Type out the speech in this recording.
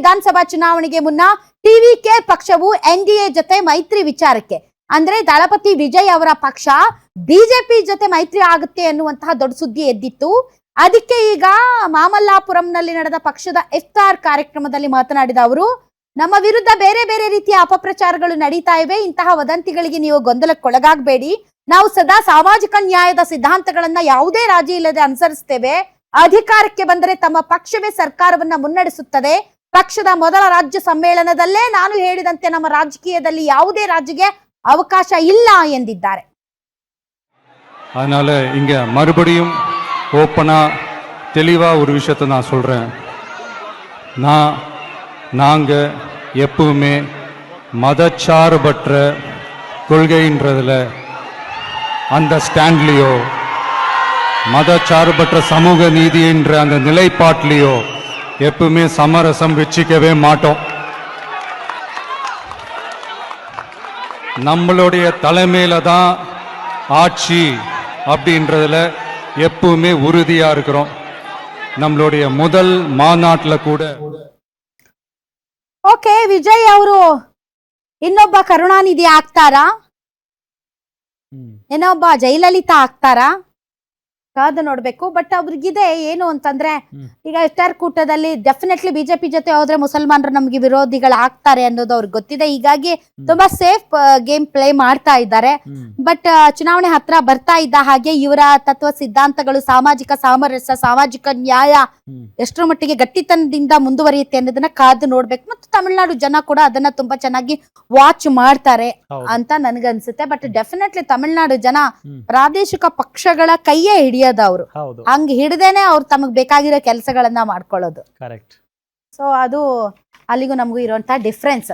ವಿಧಾನಸಭಾ ಚುನಾವಣೆಗೆ ಮುನ್ನ ಟಿವಿಕೆ ಪಕ್ಷವು ಎನ್ಡಿಎ ಜೊತೆ ಮೈತ್ರಿ ವಿಚಾರಕ್ಕೆ ಅಂದ್ರೆ ದಳಪತಿ ವಿಜಯ್ ಅವರ ಪಕ್ಷ ಬಿಜೆಪಿ ಜೊತೆ ಮೈತ್ರಿ ಆಗುತ್ತೆ ಅನ್ನುವಂತಹ ದೊಡ್ಡ ಸುದ್ದಿ ಎದ್ದಿತ್ತು. ಅದಕ್ಕೆ ಈಗ ಮಾಮಲ್ಲಾಪುರಂನಲ್ಲಿ ನಡೆದ ಪಕ್ಷದ ಇಫ್ತಾರ್ ಕಾರ್ಯಕ್ರಮದಲ್ಲಿ ಮಾತನಾಡಿದ ಅವರು, ನಮ್ಮ ವಿರುದ್ಧ ಬೇರೆ ಬೇರೆ ರೀತಿಯ ಅಪಪ್ರಚಾರಗಳು ನಡೀತಾ ಇವೆ. ಇಂತಹ ವದಂತಿಗಳಿಗೆ ನೀವು ಗೊಂದಲಕ್ಕೊಳಗಾಗಬೇಡಿ. ನಾವು ಸದಾ ಸಾಮಾಜಿಕ ನ್ಯಾಯದ ಸಿದ್ಧಾಂತಗಳನ್ನ ಯಾವುದೇ ರಾಜಿ ಇಲ್ಲದೆ ಅನುಸರಿಸ್ತೇವೆ. ಅಧಿಕಾರಕ್ಕೆ ಬಂದರೆ ತಮ್ಮ ಪಕ್ಷವೇ ಸರ್ಕಾರವನ್ನ ಮುನ್ನಡೆಸುತ್ತದೆ. ಪಕ್ಷದ ಮೊದಲ ರಾಜ್ಯ ಸಮ್ಮೇಳನದಲ್ಲೇ ನಾನು ಹೇಳಿದಂತೆ ನಮ್ಮ ರಾಜಕೀಯದಲ್ಲಿ ಯಾವುದೇ ರಾಜ್ಯಕ್ಕೆ அவகாಶ இல்ல என்றிದ್ದಾರೆ. அதனால இங்க மறுபடியும் ஓப்பனா தெளிவா ஒரு விஷயத்தை நான் சொல்றேன். நாங்க எப்பவுமே மதச்சார்பற்ற கொள்கைன்றதுல அந்த ஸ்டாண்ட்லயோ மதச்சார்பற்ற சமூக நீதி என்ற அந்த நிலைப்பாட்டிலையோ எப்பவுமே சமரசம் வச்சுக்கவே மாட்டோம். நம்மளுடைய தலைமையில தான் ஆட்சி அப்படின்றதுல எப்பவுமே உறுதியா இருக்கிறோம். நம்மளுடைய முதல் மாநாட்டுல கூட ಓಕೆ, ವಿಜಯ್ ಅವರು ಇನ್ನೊಬ್ಬ ಕರುಣಾನಿಧಿ ಆಗ್ತಾರಾ, ಇನ್ನೊಬ್ಬ ಜಯಲಲಿತಾ ಆಗ್ತಾರಾ ಕಾದು ನೋಡ್ಬೇಕು. ಬಟ್ ಅವ್ರಿಗಿದೆ ಏನು ಅಂತಂದ್ರೆ, ಈಗ ಇಫ್ತಾರ್ ಕೂಟದಲ್ಲಿ ಡೆಫಿನೆಟ್ಲಿ ಬಿಜೆಪಿ ಜೊತೆ ಹೋದ್ರೆ ಮುಸಲ್ಮಾನರು ನಮ್ಗೆ ವಿರೋಧಿಗಳು ಆಗ್ತಾರೆ ಅನ್ನೋದು ಅವ್ರಿಗೆ ಗೊತ್ತಿದೆ. ಹೀಗಾಗಿ ತುಂಬಾ ಸೇಫ್ ಗೇಮ್ ಪ್ಲೇ ಮಾಡ್ತಾ ಇದ್ದಾರೆ. ಬಟ್ ಚುನಾವಣೆ ಹತ್ರ ಬರ್ತಾ ಇದ್ದ ಹಾಗೆ ಇವರ ತತ್ವ ಸಿದ್ಧಾಂತಗಳು, ಸಾಮಾಜಿಕ ಸಾಮರಸ್ಯ, ಸಾಮಾಜಿಕ ನ್ಯಾಯ ಎಷ್ಟರ ಮಟ್ಟಿಗೆ ಗಟ್ಟಿತನದಿಂದ ಮುಂದುವರಿಯುತ್ತೆ ಅನ್ನೋದನ್ನ ಕಾದು ನೋಡ್ಬೇಕು. ಮತ್ತು ತಮಿಳುನಾಡು ಜನ ಕೂಡ ಅದನ್ನ ತುಂಬಾ ಚೆನ್ನಾಗಿ ವಾಚ್ ಮಾಡ್ತಾರೆ ಅಂತ ನನ್ಗನ್ಸುತ್ತೆ. ಬಟ್ ಡೆಫಿನೆಟ್ಲಿ ತಮಿಳುನಾಡು ಜನ ಪ್ರಾದೇಶಿಕ ಪಕ್ಷಗಳ ಕೈಯೇ ಹಿಡಿಯೋದವ್ರು, ಹಂಗ ಹಿಡ್ದೇನೆ ಅವ್ರು ತಮಗ್ ಬೇಕಾಗಿರೋ ಕೆಲಸಗಳನ್ನ ಮಾಡ್ಕೊಳ್ಳೋದು. ಸೊ ಅದು ಅಲ್ಲಿಗೂ ನಮಗೂ ಇರುವಂತಹ ಡಿಫ್ರೆನ್ಸ್.